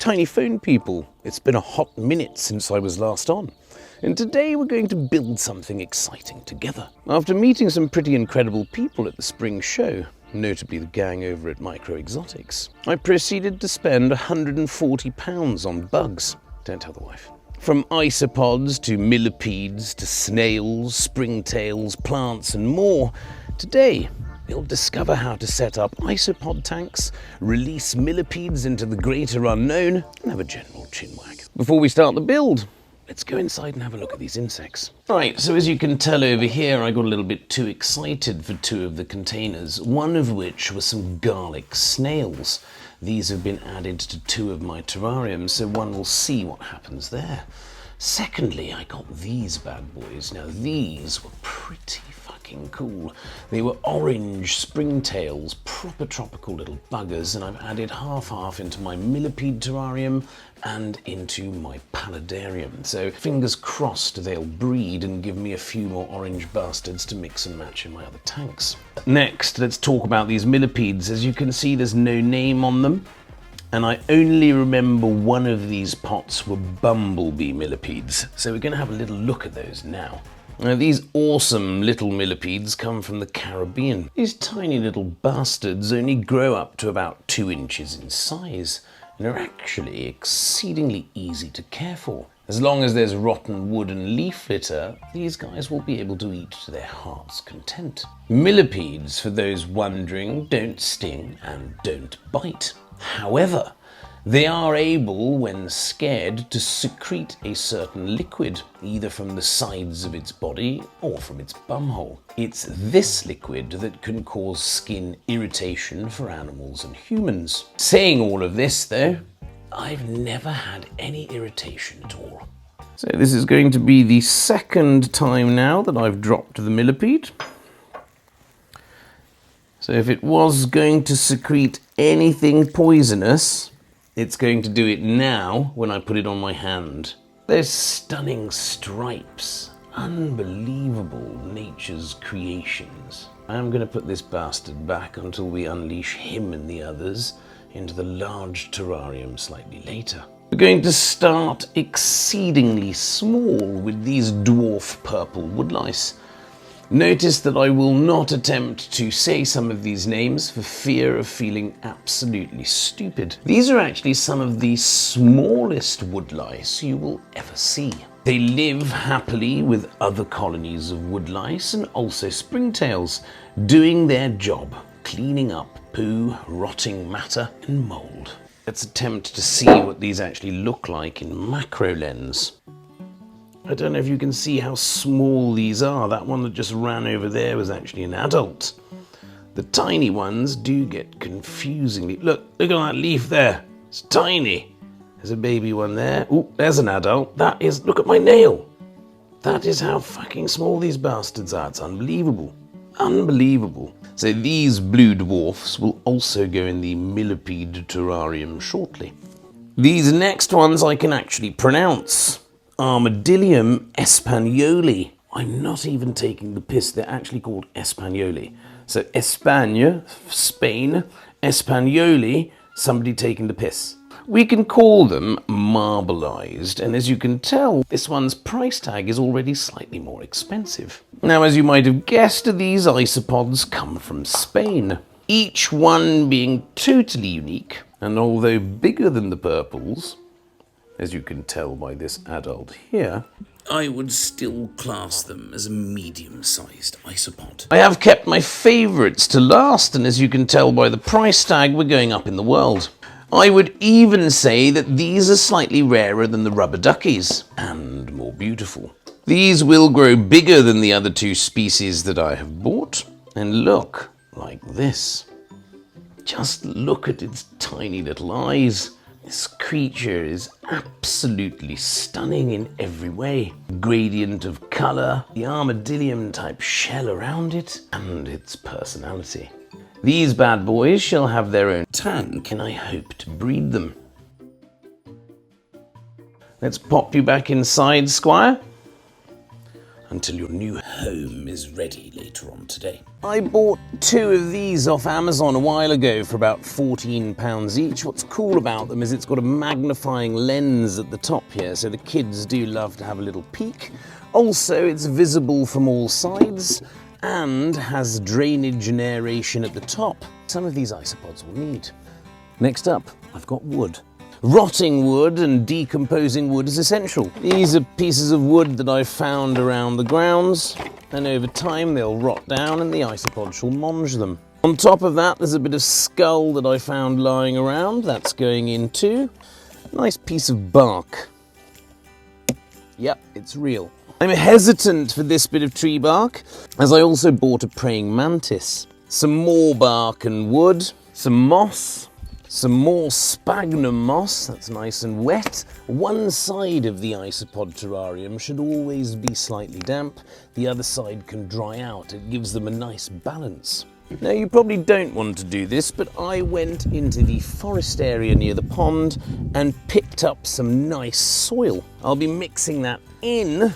Tiny phone people, it's been a hot minute since I was last on, and today we're going to build something exciting together. After meeting some pretty incredible people at the spring show, notably the gang over at Micro Exotics, I proceeded to spend £140 on bugs. Don't tell the wife. From isopods to millepedes to snails, springtails, plants and more, today we'll discover how to set up isopod tanks, release millepedes into the greater unknown, and have a general chinwag. Before we start the build, let's go inside and have a look at these insects. Right, so as you can tell over here, I got a little bit too excited for two of the containers, one of which was some garlic snails. These have been added to two of my terrariums, so one will see what happens there. Secondly, I got these bad boys. Now these were pretty fucking cool. They were orange springtails, proper tropical little buggers, and I've added half into my millipede terrarium and into my paludarium. So fingers crossed they'll breed and give me a few more orange bastards to mix and match in my other tanks. Next, let's talk about these millepedes. As you can see, there's no name on them. And I only remember one of these pots were bumblebee millepedes, so we're going to have a little look at those now. Now these awesome little millepedes come from the Caribbean. These tiny little bastards only grow up to about 2 inches in size and are actually exceedingly easy to care for. As long as there's rotten wood and leaf litter, these guys will be able to eat to their heart's content. Millepedes, for those wondering, don't sting and don't bite. However, they are able, when scared, to secrete a certain liquid, either from the sides of its body or from its bumhole. It's this liquid that can cause skin irritation for animals and humans. Saying all of this, though, I've never had any irritation at all. So this is going to be the second time now that I've dropped the millipede. So if it was going to secrete anything poisonous, it's going to do it now when I put it on my hand. There's stunning stripes, unbelievable nature's creations. I'm going to put this bastard back until we unleash him and the others into the large terrarium slightly later. We're going to start exceedingly small with these dwarf purple woodlice. Notice that I will not attempt to say some of these names for fear of feeling absolutely stupid. These are actually some of the smallest woodlice you will ever see. They live happily with other colonies of woodlice and also springtails, doing their job, cleaning up poo, rotting matter and mold. Let's attempt to see what these actually look like in macro lens. I don't know if you can see how small these are. That one that just ran over there was actually an adult. The tiny ones do get confusingly... Look at that leaf there. It's tiny. There's a baby one there. Ooh, there's an adult. That is... Look at my nail. That is how fucking small these bastards are. It's unbelievable. Unbelievable. So these blue dwarfs will also go in the millipede terrarium shortly. These next ones I can actually pronounce. Armadillium espagnoli. I'm not even taking the piss. They're actually called espagnoli. So Espagne, Spain, espagnoli, somebody taking the piss. We can call them marbleized, and as you can tell, this one's price tag is already slightly more expensive. Now, as you might have guessed, these isopods come from Spain, each one being totally unique, and although bigger than the purples, as you can tell by this adult here, I would still class them as a medium-sized isopod. I have kept my favourites to last, and as you can tell by the price tag, we're going up in the world. I would even say that these are slightly rarer than the rubber duckies, and more beautiful. These will grow bigger than the other two species that I have bought, and look like this. Just look at its tiny little eyes. This creature is absolutely stunning in every way. Gradient of colour, the armadillium type shell around it, and its personality. These bad boys shall have their own tank, and I hope to breed them. Let's pop you back inside, Squire. until your new home is ready later on today. I bought 2 of these off Amazon a while ago for about £14 each. What's cool about them is it's got a magnifying lens at the top here, so the kids do love to have a little peek. Also, it's visible from all sides and has drainage and aeration at the top. Some of these isopods will need. Next up, I've got wood. Rotting wood and decomposing wood is essential. These are pieces of wood that I've found around the grounds, and over time they'll rot down and the isopod shall mange them. On top of that, there's a bit of skull that I found lying around. That's going in too. Nice piece of bark. Yep, it's real. I'm hesitant for this bit of tree bark, as I also bought a praying mantis. Some more bark and wood, some moss, some more sphagnum moss, that's nice and wet. One side of the isopod terrarium should always be slightly damp. The other side can dry out. It gives them a nice balance. Now, you probably don't want to do this, but I went into the forest area near the pond and picked up some nice soil. I'll be mixing that in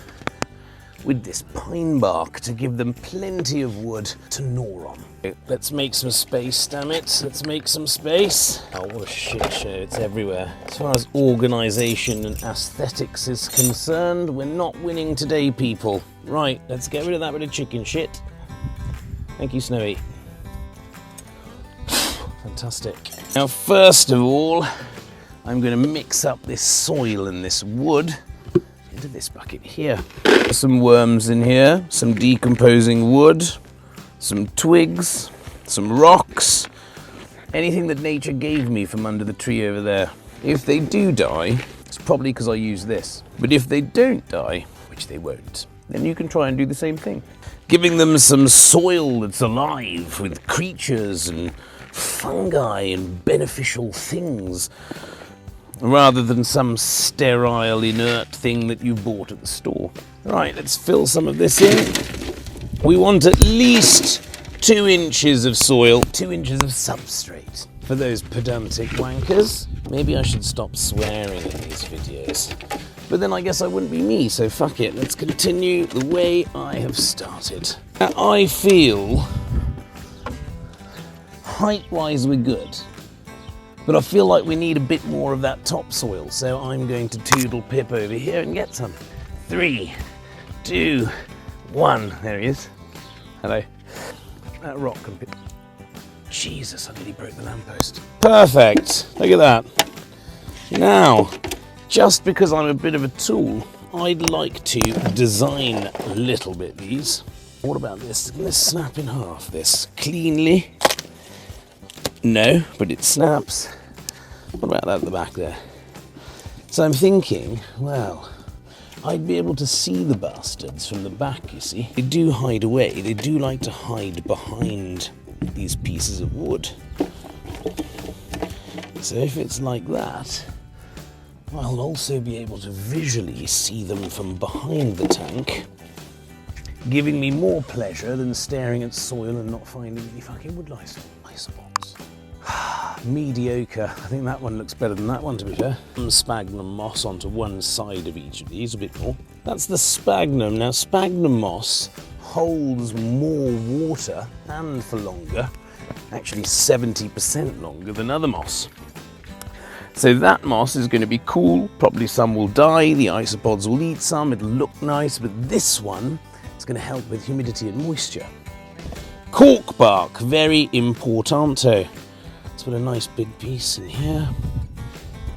with this pine bark to give them plenty of wood to gnaw on. Let's make some space, damn it. Let's make some space. Oh, what a shit show, it's everywhere. As far as organisation and aesthetics is concerned, we're not winning today, people. Right, let's get rid of that bit of chicken shit. Thank you, Snowy. Fantastic. Now, first of all, I'm going to mix up this soil and this wood into this bucket here. Some worms in here, some decomposing wood, some twigs, some rocks, anything that nature gave me from under the tree over there. If they do die, it's probably because I use this. But if they don't die, which they won't, then you can try and do the same thing. Giving them some soil that's alive with creatures and fungi and beneficial things, rather than some sterile, inert thing that you bought at the store. Right, let's fill some of this in. We want at least 2 inches of soil, 2 inches of substrate. For those pedantic wankers, maybe I should stop swearing in these videos. But then I guess I wouldn't be me, so fuck it. Let's continue the way I have started. Now, I feel height-wise we're good. But I feel like we need a bit more of that topsoil, so I'm going to toodle Pip over here and get some. 3, 2, 1. There he is. Hello. That rock can be... Jesus, I nearly broke the lamppost. Perfect. Look at that. Now, just because I'm a bit of a tool, I'd like to design a little bit these. What about this? Let's snap in half this cleanly. No, but it snaps. What about that at the back there? So I'm thinking, well, I'd be able to see the bastards from the back, you see. They do hide away. They do like to hide behind these pieces of wood. So if it's like that, I'll also be able to visually see them from behind the tank, giving me more pleasure than staring at soil and not finding any fucking wood lice. Isopods. Mediocre. I think that one looks better than that one, to be fair. Some sphagnum moss onto one side of each of these, a bit more. That's the sphagnum. Now, sphagnum moss holds more water and for longer, actually 70% longer than other moss. So that moss is going to be cool. Probably some will die. The isopods will eat some. It'll look nice, but this one is going to help with humidity and moisture. Cork bark, very importante. Let's put a nice big piece in here.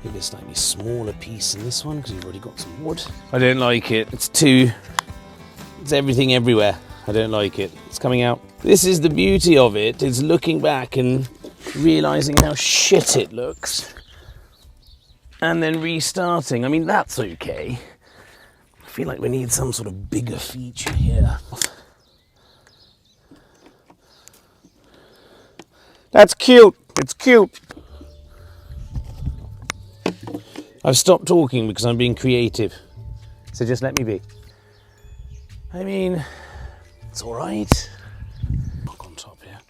Maybe a slightly smaller piece in this one because we've already got some wood. I don't like it. It's everything everywhere. I don't like it. It's coming out. This is the beauty of it. It's looking back and realizing how shit it looks and then restarting. I mean, that's okay. I feel like we need some sort of bigger feature here. That's cute. It's cute. I've stopped talking because I'm being creative. So just let me be. I mean, it's all right. Knock on top here.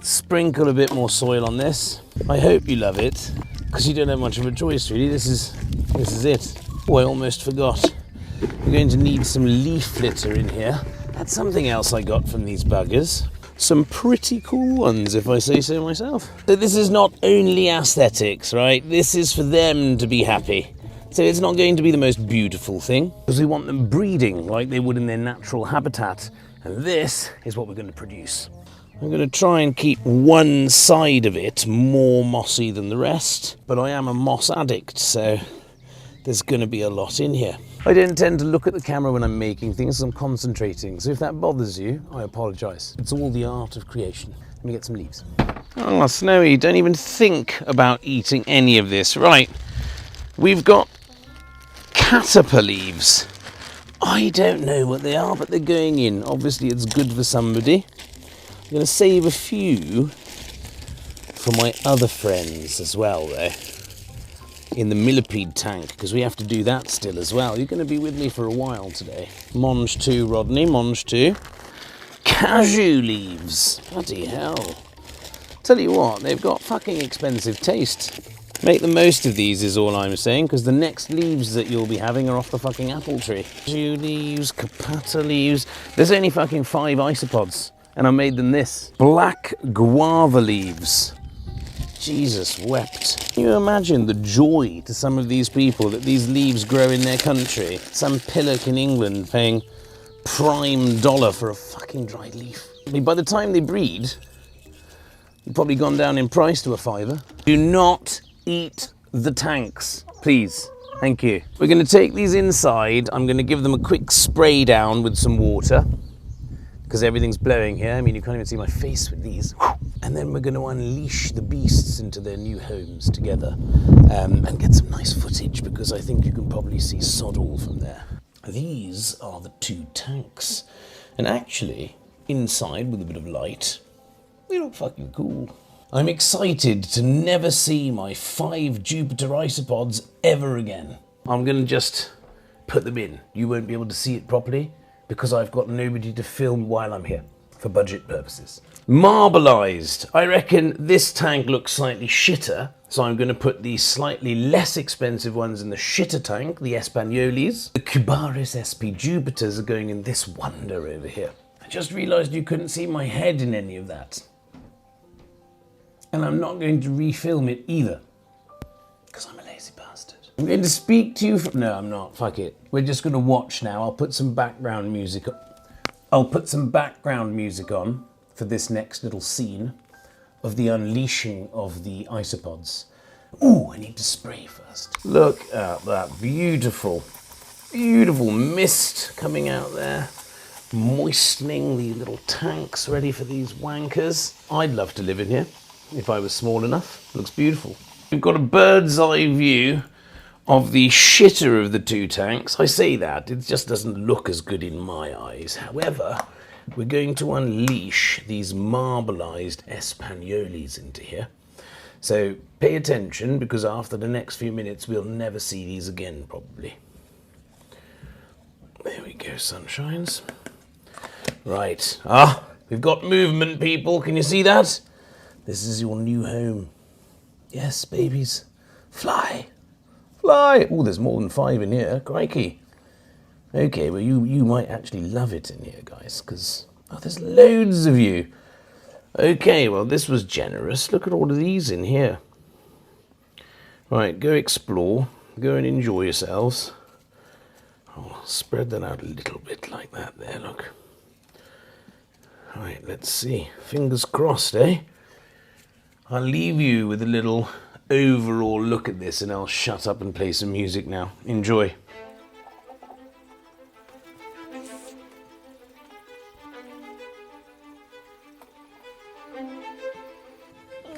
Sprinkle a bit more soil on this. I hope you love it, because you don't have much of a choice really. This is This is it. Oh, I almost forgot. We're going to need some leaf litter in here. That's something else I got from these buggers. Some pretty cool ones, if I say so myself. So this is not only aesthetics, right? This is for them to be happy. So it's not going to be the most beautiful thing, because we want them breeding like they would in their natural habitat. And this is what we're going to produce. I'm going to try and keep one side of it more mossy than the rest, but I am a moss addict, so there's going to be a lot in here. I don't tend to look at the camera when I'm making things, I'm concentrating, so if that bothers you, I apologise. It's all the art of creation. Let me get some leaves. Oh, Snowy, don't even think about eating any of this. Right, we've got caterpillar leaves. I don't know what they are, but they're going in. Obviously, it's good for somebody. I'm going to save a few for my other friends as well, though. In the millipede tank, because we have to do that still as well. You're going to be with me for a while today. Monge 2, Rodney, Monge 2. Cashew leaves. Bloody hell. Tell you what, they've got fucking expensive taste. Make the most of these is all I'm saying, because the next leaves that you'll be having are off the fucking apple tree. Cashew leaves, capata leaves. There's only fucking 5 isopods, and I made them this. Black guava leaves. Jesus wept. Can you imagine the joy to some of these people that these leaves grow in their country? Some pillock in England paying prime dollar for a fucking dried leaf. I mean, by the time they breed, they've probably gone down in price to a £5. Do not eat the tanks, please. Thank you. We're going to take these inside. I'm going to give them a quick spray down with some water, because everything's blowing here. I mean, you can't even see my face with these. And then we're going to unleash the beasts into their new homes together, and get some nice footage, because I think you can probably see sod all from there. These are the 2 tanks. And actually, inside with a bit of light, they look fucking cool. I'm excited to never see my 5 Jupiter isopods ever again. I'm going to just put them in. You won't be able to see it properly, because I've got nobody to film while I'm here, for budget purposes. Marbleized. I reckon this tank looks slightly shitter, so I'm going to put the slightly less expensive ones in the shitter tank, the Espagnoles. The Cubaris SP Jupiters are going in this wonder over here. I just realised you couldn't see my head in any of that. And I'm not going to refilm it either, because I'm a lazy bastard. I'm going to speak to you from... No, I'm not. Fuck it. We're just going to watch now. I'll put some background music on. For this next little scene of the unleashing of the isopods. Ooh, I need to spray first. Look at that beautiful, beautiful mist coming out there, moistening the little tanks ready for these wankers. I'd love to live in here if I was small enough. Looks beautiful. We've got a bird's eye view of the shitter of the 2 tanks. I say that, it just doesn't look as good in my eyes. However, we're going to unleash these marbleized Espagnoles into here. So pay attention, because after the next few minutes we'll never see these again, probably. There we go, sunshines. Right. Ah, we've got movement, people. Can you see that? This is your new home. Yes, babies. Fly. Fly. Oh, there's more than 5 in here. Crikey. Okay, well, you might actually love it in here, guys, because there's loads of you. Okay, well, this was generous. Look at all of these in here. Right, go explore. Go and enjoy yourselves. I'll spread that out a little bit like that there, look. Right, let's see. Fingers crossed, eh? I'll leave you with a little overall look at this, and I'll shut up and play some music now. Enjoy.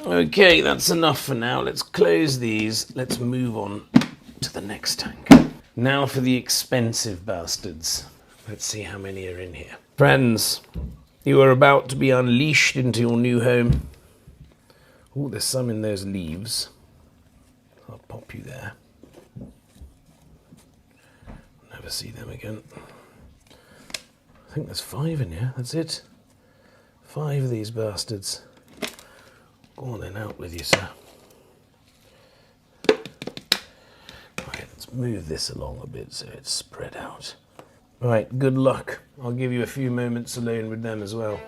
Okay, that's enough for now. Let's close these. Let's move on to the next tank. Now for the expensive bastards. Let's see how many are in here. Friends, you are about to be unleashed into your new home. Oh, there's some in those leaves. I'll pop you there. Never see them again. I think there's 5 in here. That's it. 5 of these bastards. Go on then, out with you, sir. Right, let's just move this along a bit so it's spread out. Right, good luck. I'll give you a few moments alone with them as well.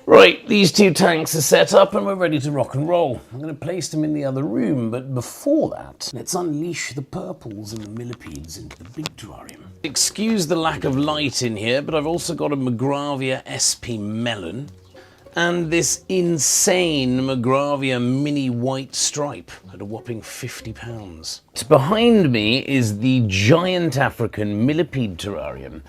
Right, these two tanks are set up and we're ready to rock and roll. I'm going to place them in the other room, but before that, let's unleash the purples and the millepedes into the big terrarium. Excuse the lack of light in here, but I've also got a Magravia SP melon and this insane Magravia mini white stripe at a whopping £50. Behind me is the giant African millipede terrarium.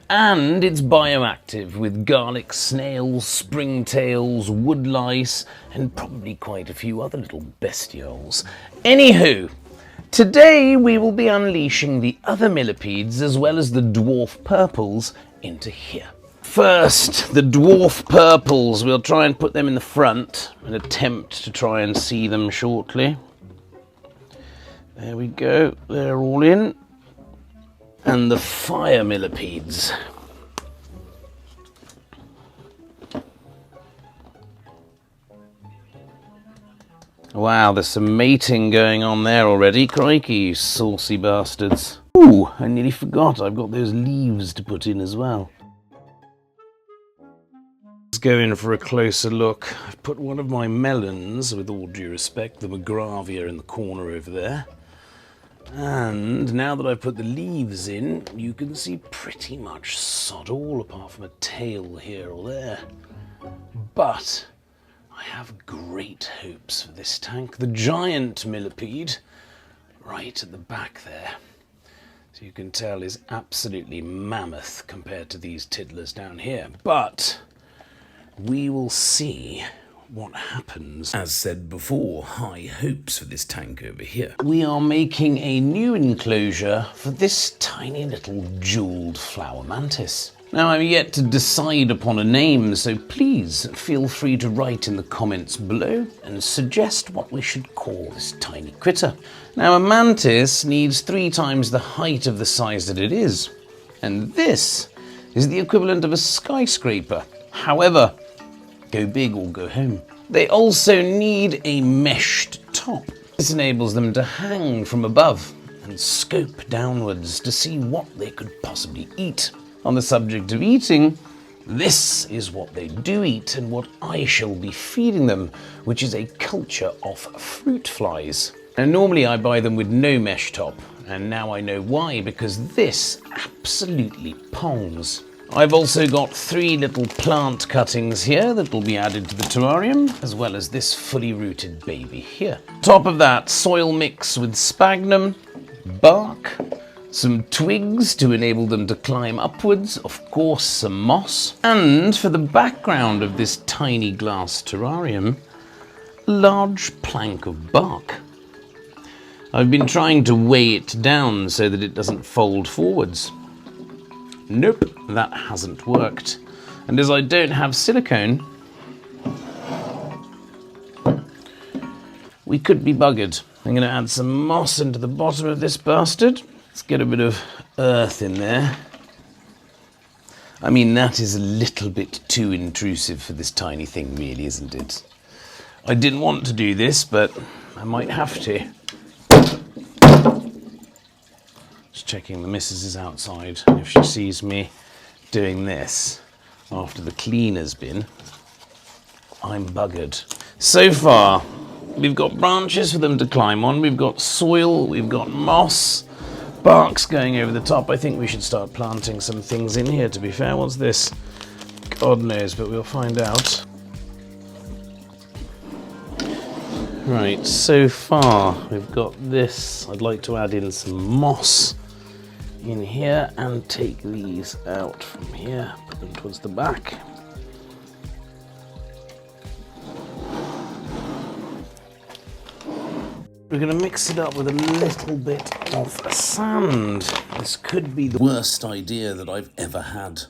And it's bioactive with garlic snails, springtails, woodlice, and probably quite a few other little bestioles. Anywho, today we will be unleashing the other millepedes as well as the dwarf purples into here. First, the dwarf purples. We'll try and put them in the front and attempt to try and see them shortly. There we go, they're all in. And the fire millepedes. Wow, there's some mating going on there already. Crikey, you saucy bastards. Ooh, I nearly forgot. I've got those leaves to put in as well. Let's go in for a closer look. I've put one of my melons, with all due respect, the Magravia in the corner over there. And now that I've put the leaves in, you can see pretty much sod all apart from a tail here or there. But I have great hopes for this tank. The giant millipede, right at the back there, so you can tell is absolutely mammoth compared to these tiddlers down here. But we will see what happens. As said before, high hopes for this tank over here. We are making a new enclosure for this tiny little jeweled flower mantis. Now, I'm yet to decide upon a name, so please feel free to write in the comments below and suggest what we should call this tiny critter. Now, a mantis needs 3 times the height of the size that it is, and this is the equivalent of a skyscraper. However, go big or go home. They also need a meshed top. This enables them to hang from above and scope downwards to see what they could possibly eat. On the subject of eating, this is what they do eat and what I shall be feeding them, which is a culture of fruit flies. And normally I buy them with no mesh top, and now I know why, because this absolutely pongs. I've also got 3 little plant cuttings here that will be added to the terrarium, as well as this fully rooted baby here. Top of that, soil mix with sphagnum, bark, some twigs to enable them to climb upwards, of course some moss, and for the background of this tiny glass terrarium, a large plank of bark. I've been trying to weigh it down so that it doesn't fold forwards. Nope, that hasn't worked. And as I don't have silicone, we could be buggered. I'm going to add some moss into the bottom of this bastard. Let's get a bit of earth in there. I mean, that is a little bit too intrusive for this tiny thing, really, isn't it? I didn't want to do this, but I might have to. Just checking the missus is outside. If she sees me doing this after the cleaner's bin, I'm buggered. So far, we've got branches for them to climb on, we've got soil, we've got moss, bark's going over the top. I think we should start planting some things in here, to be fair. What's this? God knows, but we'll find out. Right, so far we've got this. I'd like to add in some moss in here and take these out from here, put them towards the back. We're going to mix it up with a little bit of sand. This could be the worst idea that I've ever had.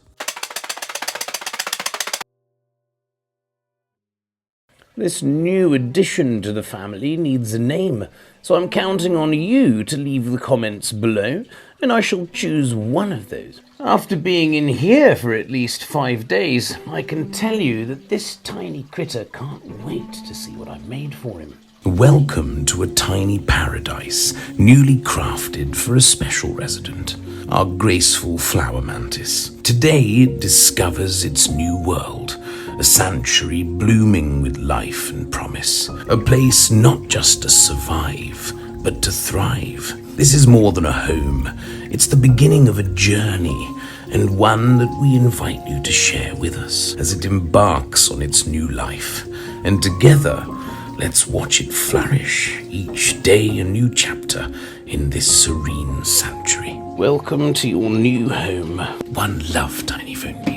This new addition to the family needs a name, so I'm counting on you to leave the comments below, and I shall choose one of those. After being in here for at least 5 days, I can tell you that this tiny critter can't wait to see what I've made for him. Welcome to a tiny paradise, newly crafted for a special resident, our graceful flower mantis. Today it discovers its new world, a sanctuary blooming with life and promise, a place not just to survive, but to thrive. This is more than a home, it's the beginning of a journey, and one that we invite you to share with us as it embarks on its new life. And together, let's watch it flourish, each day a new chapter in this serene sanctuary. Welcome to your new home. One love, tiny phone.